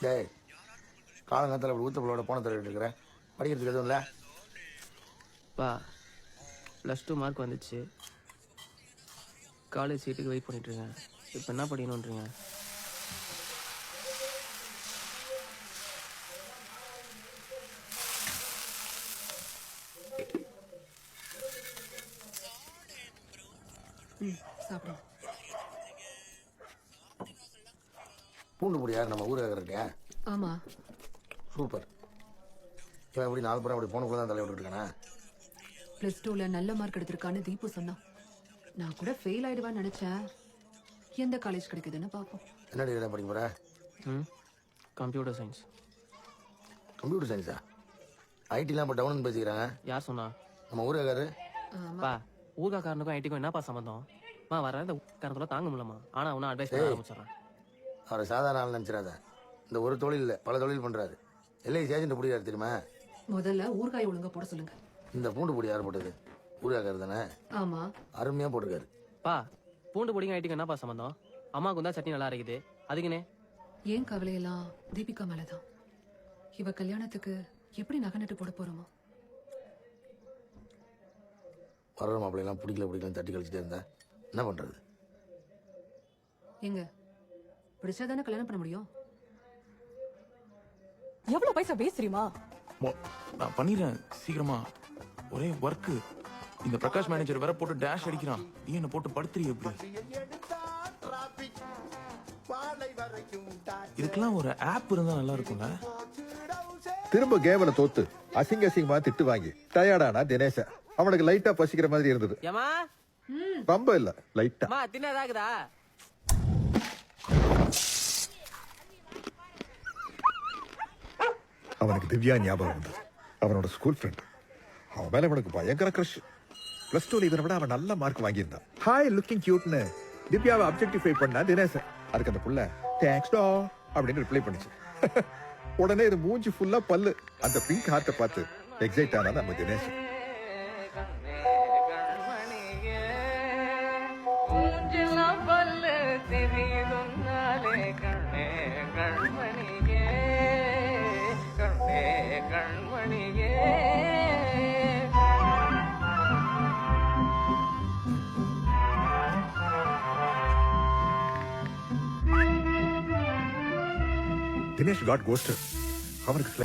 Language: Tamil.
டேய் காலங்காலத்தில் அப்படி ஊத்தப்பளோட போன தடவை இருக்கிறேன். படிக்கிறதுக்கு எதுவும் இல்லை. பா +2 மார்க் வந்துச்சு. காலேஜ் சீட்டுக்கு வெயிட் பண்ணிட்டுருக்கேன். இப்போ என்ன படிக்கணுன்றீங்க? சாப்பிடுங்க. பூண்டு பொடி யார் நம்ம ஊருக்கு இருக்கேன். ஆமா, சூப்பர். இவன் எப்படி 4 பேரும் அப்படி போனக்குள்ள தான் தலை விட்டுருக்கானே. +2ல நல்ல மார்க் எடுத்திருக்கான்னு தீபு சொன்னான். நான் கூட ஃபெயில் ஆயிடுவான்னு நினைச்சேன். எந்த காலேஜ் கிடைக்குதுன்னு பாப்போம். என்ன டிகிரி படிக்க போற? Computer science. கம்ப்யூட்டர் சயின்ஸா? ஐடிலாம் இப்போ டவுன் பேசிக்கிறாங்க. யார் சொன்னா? நம்ம ஊருக்காரு. பா ஊர்காரனுக்கும் ஐடிக்கும் என்னப்பா சம்மந்தம்? வர இந்த ஊர்காரத்துல தாங்க முடியலமா. ஆனா அவனா அட்வைஸ் பண்ண ஆரம்பிச்சிடறான். அவரை சாதாரண ஆள் நினைச்சிடாத. இந்த ஒரு தொழில் இல்லை, பல தொழில் பண்றாரு. எல்ஐசி ஏஜென்ட் பிடிக்காரு தெரியுமா? முதல்ல ஊறுகாய் ஒழுங்கா போட சொல்லுங்க. இந்த பூண்டு பொடி யார் போட்டது? ஊருக்காரு தானே? ஆமா, அருமையா போட்டுருக்காரு. பா பூண்டு பொடிங்க ஐடிக்கு என்னப்பா சம்மந்தம்? அம்மாவுக்கு தான் சட்னி நல்லா இருக்குது அதுக்குன்னே. ஏன் கவலையெல்லாம் தீபிகா மேலதான். இவ கல்யாணத்துக்கு எப்படி நகை நட்டு போட போறோமோ? வர்ற மாப்பிள்ளைலாம் பிடிக்கல தட்டி கழிச்சுட்டே இருந்தா என்ன பண்றது? எங்க பிடிச்சாதானே கல்யாணம் பண்ண முடியும். எவ்வளவு பைசா வேஸ்ட் தெரியுமா? நான் பண்ணிடுறேன் சீக்கிரமா. ஒரே ஒர்க்கு. இந்த பிரகாஷ் மேனேஜர் வேற போட்டு டேஷ் அடிக்கிறான். நீ என்ன போட்டு படுத்துறீ எப்படி? இதுக்கெல்லாம் ஒரு ஆப் இருந்தா நல்லா இருக்கும்ல. திரும்ப கேம்ல தோத்து அசிங்கமா திட்டு வாங்கி டயர்டானா தினேஷ. அவனுக்கு லைட்டா பசிக்கிற மாதிரி இருந்தது. ஏமா ரொம்ப இல்ல, லைட்டா. மா தின்னதாகுதா? அவனுக்கு திவ்யா ஞாபகம் வந்தது. அவனோட ஸ்கூல் ஃப்ரெண்ட். அவன் மேல அவனுக்கு பயங்கர கிரஷ். +2ல இவனை விட அவன் நல்ல மார்க் வாங்கியிருந்தான். ஹாய் லுக்கிங் கியூட்னு திவ்யாவை அப்ஜெக்டிஃபை பண்ணா தினேசன். அதுக்கு அந்த புள்ள தேங்க்ஸ் டா அப்படின்னு ரிப்ளை பண்ணிச்சு. உடனே இது மூஞ்சி ஃபுல்லா பல்லு. அந்த பிங்க் ஹார்ட்டை பார்த்து எக்ஸைட் ஆனா நம்ம தினேசன். Dinesh got ghosted. அவனுக்கு